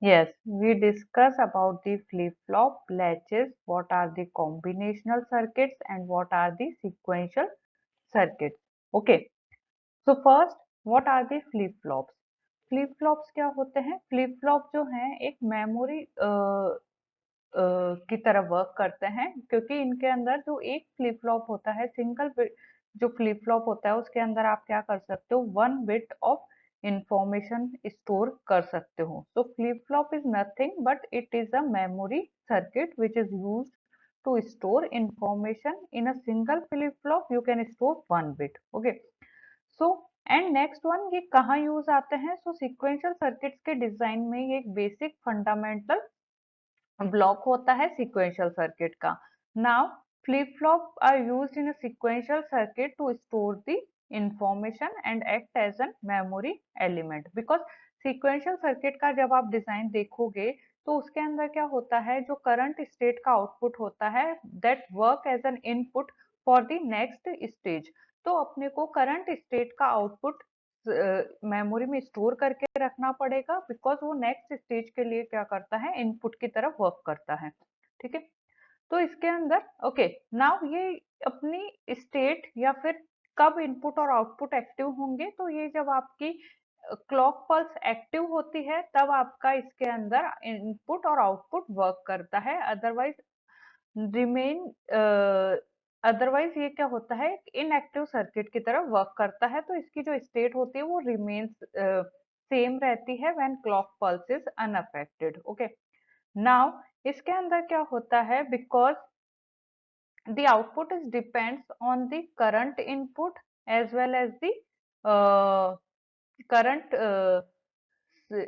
Yes, we discuss about the flip-flop latches, what are the combinational circuits and what are the sequential circuits. Okay, so first, what are the flip-flops? Flip-flops क्या होते हैं? Flip-flop जो हैं एक memory की तरह work करते हैं, क्योंकि इनके अंदर जो एक फ्लिप-फ्लॉप होता है, सिंगल बिट जो फ्लिप-फ्लॉप होता है उसके अंदर आप क्या कर सकते हो, 1 बिट ऑफ इंफॉर्मेशन स्टोर कर सकते हो। So flip flop is nothing but it is a memory circuit which is used to store information. In a single flip flop you can store 1 bit. Okay, so and next one, ये कहाँ use आते हैं? सो sequential circuits के design में ये एक basic fundamental block होता है सिक्वेंशियल सर्किट का। Now flip flop are used in a sequential circuit to store the information and act as an memory element. Because sequential circuit का जब आप डिजाइन देखोगे तो उसके अंदर क्या होता है, जो करंट स्टेट का आउटपुट होता है that work as an input for the next stage. तो अपने को करंट स्टेट का आउटपुट मेमोरी में स्टोर करके रखना पड़ेगा, बिकॉज वो नेक्स्ट स्टेज के लिए क्या करता है, इनपुट की तरफ वर्क करता है। ठीक है, तो इसके अंदर ओके, नाउ ये अपनी स्टेट या फिर कब इनपुट और आउटपुट एक्टिव होंगे, तो ये जब आपकी क्लॉक पल्स एक्टिव होती है तब आपका इसके अंदर इनपुट और आउटपुट वर्क करता है। अदरवाइज रिमेन अदरवाइज ये क्या होता है, इनएक्टिव सर्किट की तरह वर्क करता है। तो इसकी जो स्टेट होती है वो रिमेन्स सेम रहती है when clock pulse is unaffected. Okay, now इसके अंदर क्या होता है, because the output is depends on the current input as well as the current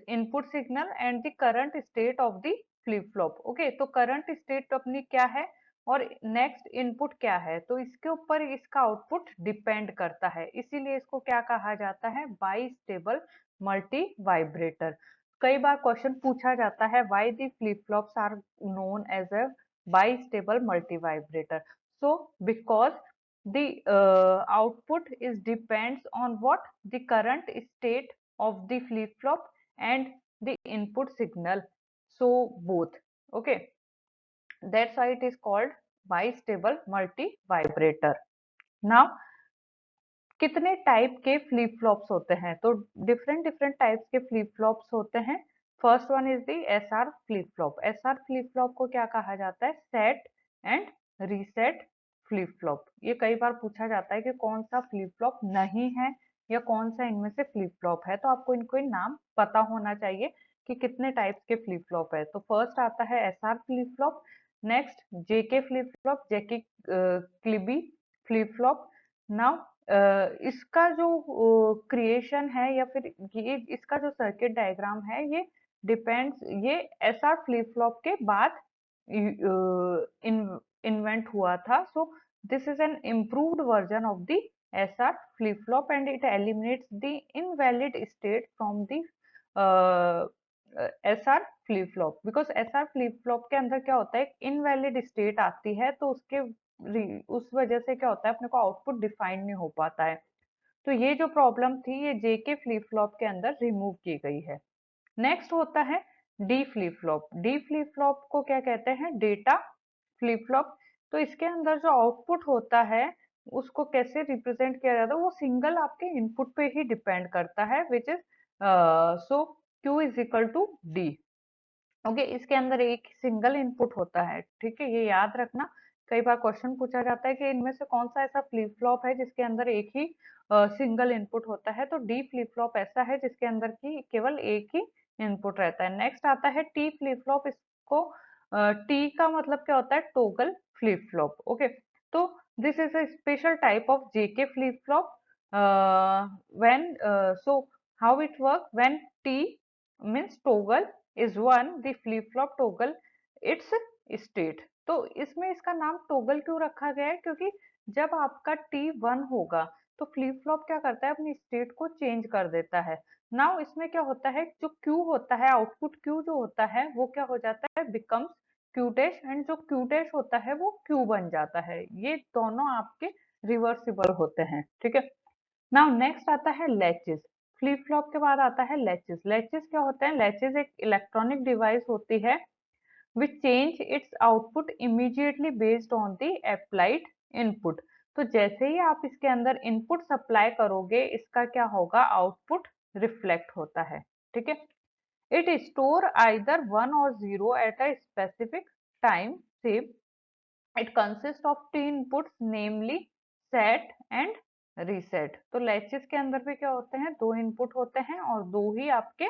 input signal and the current state of the flip flop। Okay, तो current state अपनी क्या है और नेक्स्ट इनपुट क्या है, तो इसके ऊपर इसका आउटपुट डिपेंड करता है। इसीलिए इसको क्या कहा जाता है, बाई स्टेबल मल्टी वाइब्रेटर। कई बार क्वेश्चन पूछा जाता है why the flip flops are known as a bistable multivibrator। So because the output is depends on what, the current state of the flip flop and the input signal, so both। Okay, that's why it is called bistable multivibrator। now कितने type के flip flops होते हैं, तो different different types के flip flops होते हैं। First one is the S R flip flop. S R flip flop को क्या कहा जाता है, set and reset flip flop. ये कई बार पूछा जाता है कि कौन सा फ्लिप फ्लॉप नहीं है या कौन सा इनमें से फ्लिप फ्लॉप है, तो आपको इनको नाम पता होना चाहिए कि कितने टाइप्स के फ्लिप फ्लॉप है। तो फर्स्ट आता है S R flip flop, next JK flip flop, JK क्लिबी फ्लिप फ्लॉप। नाउ इसका जो क्रिएशन है या फिर ये इसका जो सर्किट डायग्राम है, ये डिपेंड्स, ये एसआर फ्लिप फ्लॉप के बाद इन्वेंट हुआ था। So this is an improved version of the SR flip flop and it eliminates the invalid state from the SR flip flop. Because SR flip flop के अंदर क्या होता है, इनवैलिड स्टेट आती है, तो उसके उस वजह से क्या होता है, अपने को आउटपुट डिफाइन नहीं हो पाता है। तो ये जो प्रॉब्लम थी ये जेके फ्लिप फ्लॉप के अंदर रिमूव की गई है। नेक्स्ट होता है D flip flop. D flip flop को क्या कहते हैं, डेटा फ्लिप फ्लॉप। तो इसके अंदर जो आउटपुट होता है उसको कैसे रिप्रेजेंट किया जाता है, वो सिंगल आपके इनपुट पे ही डिपेंड करता है, which is so Q is equal to D. Okay, इसके अंदर एक सिंगल इनपुट होता है। ठीक है, ये याद रखना। कई बार क्वेश्चन पूछा जाता है कि इनमें से कौन सा ऐसा फ्लिप फ्लॉप है जिसके अंदर एक ही सिंगल इनपुट होता है, तो डी फ्लिप फ्लॉप ऐसा है जिसके अंदर की केवल एक ही इनपुट रहता है। नेक्स्ट आता है टी फ्लिप फ्लॉप। इसको टी का मतलब क्या होता है, टोगल फ्लिप फ्लॉप। ओके, तो this is a special type of JK flip flop. When so how it work, when T means toggle is one, the flip flop toggle its state। तो इसमें इसका नाम टोगल क्यों रखा गया है, क्योंकि जब आपका T1 होगा तो फ्लिप फ्लॉप क्या करता है, अपनी स्टेट को चेंज कर देता है। नाउ इसमें क्या होता है, जो Q होता है, आउटपुट Q जो होता है वो क्या हो जाता है, बिकम्स Q डैश, एंड जो Q डैश होता है वो Q बन जाता है। ये दोनों आपके रिवर्सिबल होते हैं। ठीक है, नाउ नेक्स्ट आता है लैचेस। फ्लिप फ्लॉप के बाद आता है लैचेस। लैचेस क्या होते हैं? लैचेस एक इलेक्ट्रॉनिक डिवाइस होती है which change its output immediately based on the applied input। तो जैसे ही आप इसके अंदर इनपुट सप्लाई करोगे, इसका क्या होगा? आउटपुट रिफ्लेक्ट होता है। ठीक है। इट स्टोर आइदर 1 और 0 एट अ स्पेसिफिक टाइम। से it consist of 2 inputs namely set and reset. तो लैचेस के अंदर भी क्या होते हैं? 2 इनपुट होते हैं और 2 ही आपके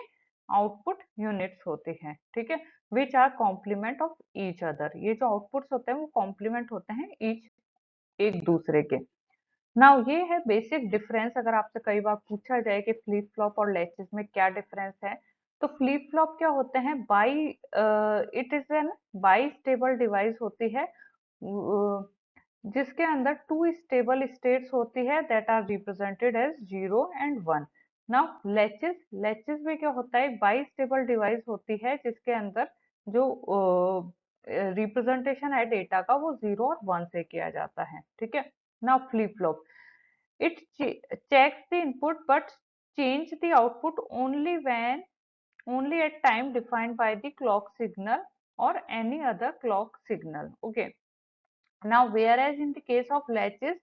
आउटपुट यूनिट्स होते हैं। ठीक है। Which are complement of each other. ये जो आउटपुट्स होते हैं वो कॉम्प्लीमेंट होते हैं ईच एक दूसरे के। नाउ ये है बेसिक डिफरेंस। अगर आपसे कई बार पूछा जाए कि फ्लिप फ्लॉप और लैचेस में क्या डिफरेंस है, तो फ्लिप फ्लॉप क्या होते हैं? It is an bistable device होती है, जिसके अंदर 2 स्टेबल स्टेट्स होती है that are represented as 0 and 1। Now latches, latches में क्या होता है? बाई स्टेबल डिवाइस होती है जिसके अंदर जो रिप्रेजेंटेशन है डेटा का वो 0 और 1 से किया जाता है। ठीक है। Now flip flop, it checks the input but change the output only at time defined by the clock signal or any other clock signal. Okay. Now whereas in the case of latches,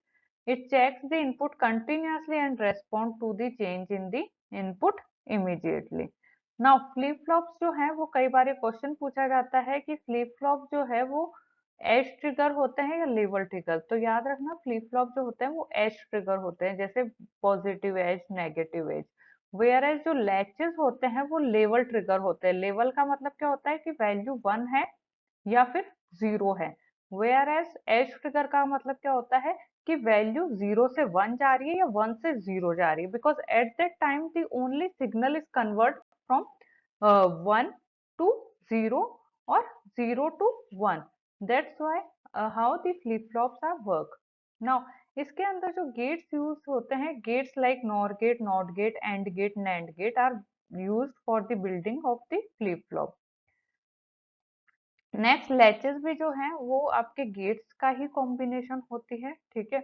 it checks the input continuously and respond to the change in the input immediately. Now flip flops जो है वो कई बार question पूछा जाता है कि flip flop जो है वो एज ट्रिगर होते हैं या लेवल ट्रिगर। तो याद रखना फ्लिप फ्लॉप जो होते हैं वो एज ट्रिगर होते हैं, जैसे positive edge, negative edge. Whereas जो लैचेस होते हैं वो लेवल ट्रिगर होते हैं। लेवल का मतलब क्या होता है कि वैल्यू 1 है या फिर 0 है। वेयर एज एज ट्रिगर का मतलब क्या होता है कि वैल्यू 0 से 1 जा रही है या 1 से 0 जा रही है, because at that time the only signal is convert from 1 to 0 और 0 to 1। That's why how the flip flops are work. Now इसके अंदर जो गेट्स यूज होते हैं, gates like nor gate, not gate, and gate, nand gate are used for the building of the flip flop. Next latches भी जो है वो आपके गेट्स का ही कॉम्बिनेशन होती है। ठीक है।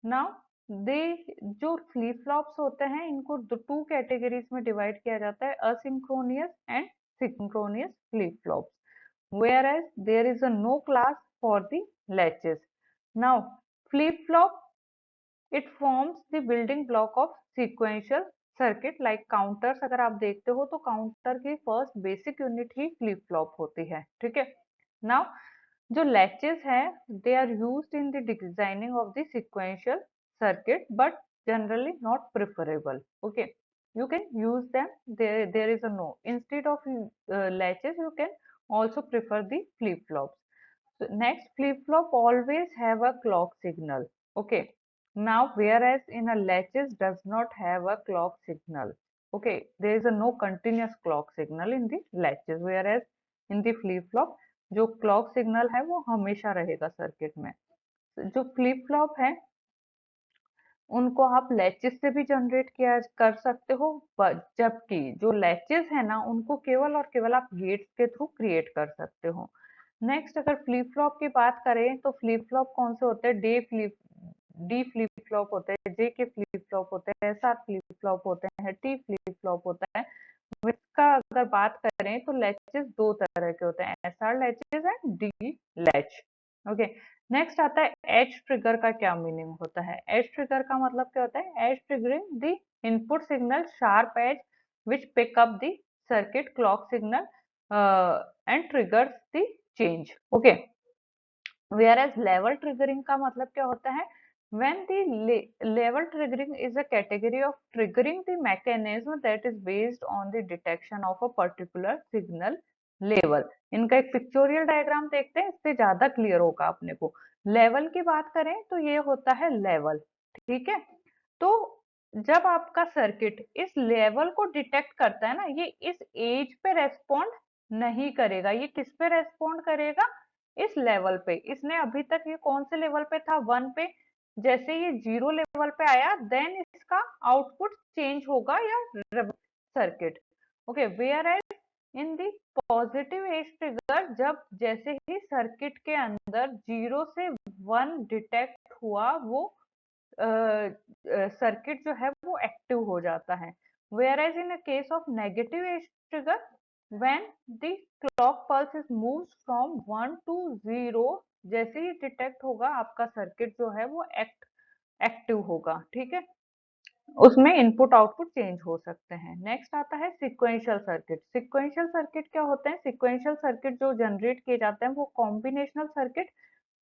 नाउ दे जो फ्लिप फ्लॉप्स होते हैं इनको 2 कैटेगरीज में डिवाइड किया जाता है, asynchronous and synchronous flip flops, whereas there is a no class for the latches. Now flip flop, it forms the building block of sequential circuit like counters। अगर आप देखते हो तो काउंटर की फर्स्ट बेसिक यूनिट ही flip flop होती है। ठीक है। नाउ जो लैचेस है they are used in the designing of the sequential circuit but generally not preferable। Okay, you can use them, there is a no, instead of latches you can also prefer the flip flops। So next, flip flop always have a clock signal। Okay, now whereas in a latches does not have a clock signal। Okay, there is a no continuous clock signal in the latches, whereas in the flip flop जो clock signal है वो हमेशा रहेगा circuit में। जो flip flop है उनको आप लैचेस से भी जनरेट किया कर सकते हो, जबकि जो लैचेस है ना उनको केवल और केवल आप गेट्स के थ्रू क्रिएट कर सकते हो। नेक्स्ट अगर फ्लिप फ्लॉप की बात करें तो फ्लिप फ्लॉप कौन से होते हैं? डी फ्लिप फ्लॉप होते हैं, जे के फ्लिप फ्लॉप होते हैं, एस आर फ्लिप फ्लॉप होते हैं, टी फ्लिप फ्लॉप होता है। इसका अगर बात करें तो लैचेस 2 तरह के होते हैं, S R latches and D latch. Okay. Next आता है एज ट्रिगर का क्या मीनिंग होता है? एज ट्रिगर का मतलब क्या होता है? Edge triggering the input signal sharp edge which pick up the circuit clock signal and triggers the change. Okay. Whereas level triggering का मतलब क्या होता है? When the level triggering is a category of triggering the mechanism that is based on the detection of a particular signal level। इनका एक pictorial diagram देखते हैं, इससे ज्यादा क्लियर होगा अपने को। लेवल की बात करें तो ये होता है लेवल। ठीक है। तो जब आपका सर्किट इस लेवल को डिटेक्ट करता है ना, ये इस एज पे रेस्पॉन्ड नहीं करेगा। ये किस पे रेस्पॉन्ड करेगा? इस लेवल पे। इसने अभी तक ये कौन से लेवल पे था? 1 पे। जैसे ये 0 लेवल पे आया देन इसका आउटपुट चेंज होगा या circuit. Okay. Whereas in the positive edge trigger, जब जैसे ही सर्किट के अंदर 0 से 1 डिटेक्ट हुआ वो सर्किट जो है वो एक्टिव हो जाता है। Whereas in a case of negative edge trigger, when the clock pulse is moves from 1 to 0, जैसे ही डिटेक्ट होगा आपका सर्किट जो है वो एक्टिव होगा, ठीक है। उसमें इनपुट आउटपुट चेंज हो सकते हैं। नेक्स्ट आता है सिक्वेंशियल सर्किट। सिक्वेंशियल सर्किट क्या होते हैं? सिक्वेंशियल सर्किट जो जनरेट किए जाते हैं वो combinational circuit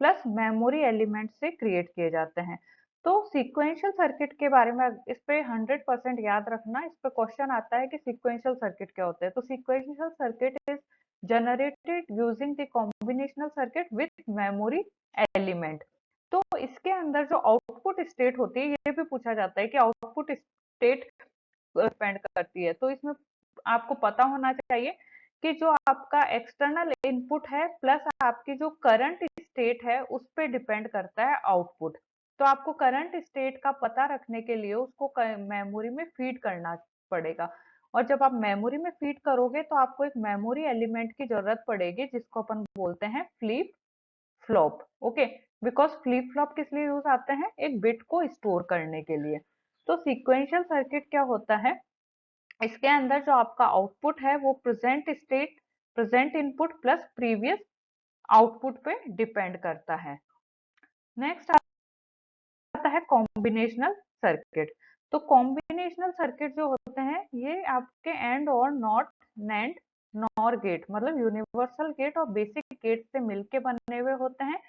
plus memory element से क्रिएट किए जाते हैं। तो सिक्वेंशियल सर्किट के बारे में इस पे 100% याद रखना, इस पे क्वेश्चन आता है कि सिक्वेंशियल सर्किट क्या होता है। तो sequential circuit is generated using the combinational circuit with memory element. तो इसके अंदर जो आउटपुट स्टेट होती है, ये भी पूछा जाता है कि आउटपुट स्टेट डिपेंड करती है। तो इसमें आपको पता होना चाहिए कि जो आपका एक्सटर्नल इनपुट है प्लस आपकी जो करंट स्टेट है उस पे डिपेंड करता है आउटपुट। तो आपको करंट स्टेट का पता रखने के लिए उसको मेमोरी में फीड करना पड़ेगा। और जब आप मेमोरी में फीड करोगे तो आपको एक मेमोरी एलिमेंट की जरूरत पड़ेगी जिसको अपन बोलते हैं flip flop. Okay, because flip flop किस लिए यूज आते हैं? एक बिट को स्टोर करने के लिए। तो सीक्वेंशियल सर्किट क्या होता है? इसके अंदर जो आपका आउटपुट है वो present input plus previous output पे डिपेंड करता है। नेक्स्ट आता है कॉम्बिनेशनल सर्किट। तो कॉम्बिनेशनल सर्किट जो होते हैं ये आपके एंड और नॉट नैंड नॉर गेट, मतलब यूनिवर्सल गेट और बेसिक गेट से मिलके बने हुए होते हैं।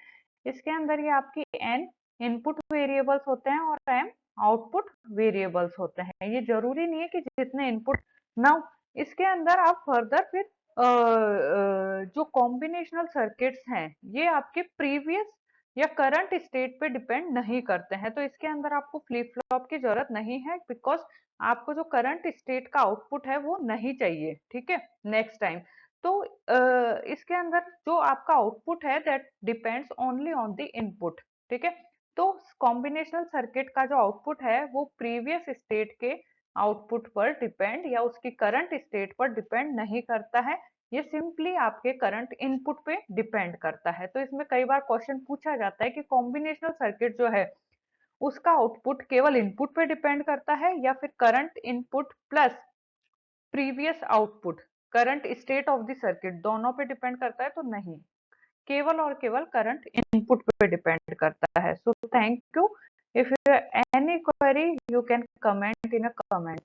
इसके अंदर ये आपकी n इनपुट वेरिएबल्स होते हैं और m आउटपुट वेरिएबल्स होते हैं। ये जरूरी नहीं है कि जितने इनपुट ना, इसके अंदर आप फर्दर फिर जो कॉम्बिनेशनल सर्किट्स हैं ये आपके प्रीवियस या करंट स्टेट पे डिपेंड नहीं करते हैं। तो इसके अंदर आपको फ्लिप फ्लॉप की जरूरत नहीं है, बिकॉज आपको जो करंट स्टेट का आउटपुट है वो नहीं चाहिए, ठीक है। नेक्स्ट टाइम तो इसके अंदर जो आपका आउटपुट है that depends only on the input, ठीक है। तो कॉम्बिनेशनल सर्किट का जो आउटपुट है वो प्रीवियस स्टेट के आउटपुट पर डिपेंड या उसकी करंट स्टेट पर डिपेंड नहीं करता है। ये सिंपली आपके करंट इनपुट पे डिपेंड करता है। तो इसमें कई बार क्वेश्चन पूछा जाता है कि कॉम्बिनेशनल सर्किट जो है उसका आउटपुट केवल इनपुट पे डिपेंड करता है या फिर current input plus previous output current state of the circuit दोनों पे डिपेंड करता है? तो नहीं, केवल और केवल करंट इनपुट पे डिपेंड करता है। So thank you. If you any query you can comment in a comment.